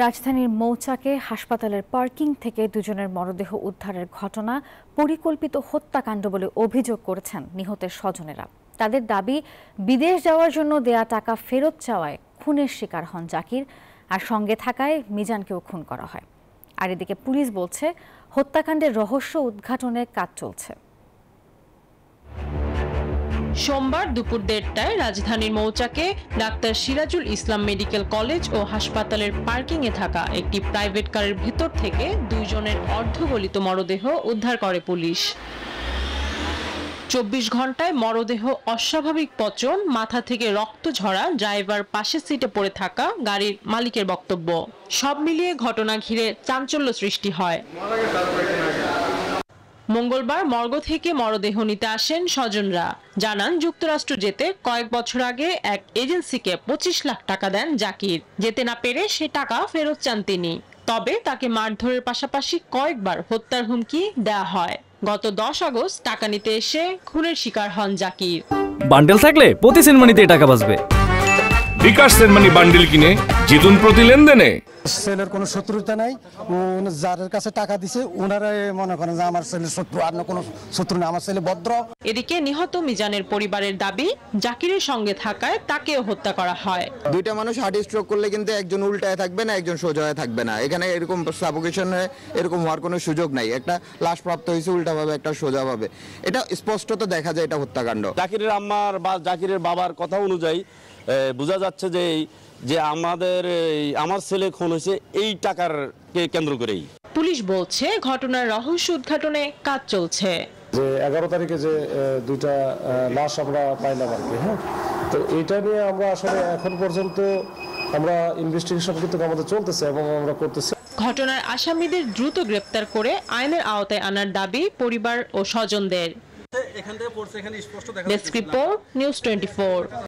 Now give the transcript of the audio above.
রাজধানীর মৌচাকে হাসপাতালের পার্কিং থেকে দুজনের মরদেহ উদ্ধারের ঘটনা পরিকল্পিত হত্যাকাণ্ড বলে অভিযোগ করেছেন নিহতের স্বজনেরা। তাদের দাবি, বিদেশ যাওয়ার জন্য দেয়া টাকা ফেরত চাওয়ায় খুনের শিকার হন জাকির, আর সঙ্গে থাকায় মিজানকেও খুন করা হয়। আর এদিকে পুলিশ বলছে হত্যাকাণ্ডের রহস্য উদ্ঘাটনের কাজ চলছে। সোমবার দুপুর 1:30টায় রাজধানীর মৌচাকে doctor Sirajul Islam medical college ও হাসপাতালের পার্কিংয়ে থাকা একটি প্রাইভেট কারের ভেতর থেকে দুইজনের অর্ধগলিত মরদেহ উদ্ধার করে পুলিশ। 24 ঘন্টায় মরদেহ অস্বাভাবিক পচন, মাথা থেকে রক্ত ঝরা, ড্রাইভার পাশের সিটে পড়ে থাকা গাড়ির মালিকের বক্তব্য। সব মিলিয়ে ঘটনা ঘিরে চাঞ্চল্য সৃষ্টি হয়। মঙ্গলবার মর্গ থেকে মরদেহ নিতে আসেন স্বজনরা। জানান, যুক্তরাষ্ট্র যেতে কয়েক বছর আগে এক এজেন্সিকে 25 লাখ টাকা দেন জাকির। যেতে না পেরে সে টাকা ফেরত চান তিনি। তবে তাকে মারধরের পাশাপাশি কয়েকবার হত্যার হুমকি দেওয়া হয়। গত 10 আগস্ট টাকা নিতে এসে খুনের শিকার হন জাকির। বান্ডেল থাকলে প্রতি সেনমানিতে টাকা বাঁচবে। বিকাশ সেনমানি বান্ডেল কিনে জিতুন প্রতি লেনদেনে। ছেলের কোনো শত্রুতা নাই, যার কাছে টাকা দিছে ওনারাই মনে করেন যে আমার ছেলের শত্রু, আর কোনো শত্রু না, আমার ছেলে ভদ্র। এদিকে নিহত মিজানের পরিবারের দাবি, জাকিরের সঙ্গে থাকায় তাকেও হত্যা করা হয়। দুইটা মানুষ হার্ট স্ট্রোক করলে কিন্তু একজন উল্টায় থাকবে না, একজন সোজা হয়ে থাকবে না। এখানে এরকম সাফোকেশন হয়ে এরকম হওয়ার কোনো সুযোগ নাই। একটা লাশ প্রাপ্ত হয়েছে উল্টাভাবে, একটা সোজাভাবে। এটা স্পষ্টত দেখা যায় এটা হত্যাকাণ্ড। জাকিরের আম্মার বা জাকিরের বাবার কথা অনুযায়ী বোঝা যাচ্ছে যে আমার ছেলে খুন হয়েছে এই টাকারকে কেন্দ্র করেই। পুলিশ বলছে ঘটনার রহস্য উদ্ঘাটনে কাজ চলছে। যে 11 তারিখে যে দুইটা লাশ আমরা পাইলাম আর কি, হ্যাঁ, তো এইটা নিয়ে আমরা আসলে এখন পর্যন্ত আমরা ইনভেস্টিগেশন কিন্তু আমাদের চলতেছে এবং আমরা করতেছি। ঘটনার আসামিদের দ্রুত গ্রেপ্তার করে আইনের আওতায় আনার দাবি পরিবার ও স্বজনদের। Desk report, news 24।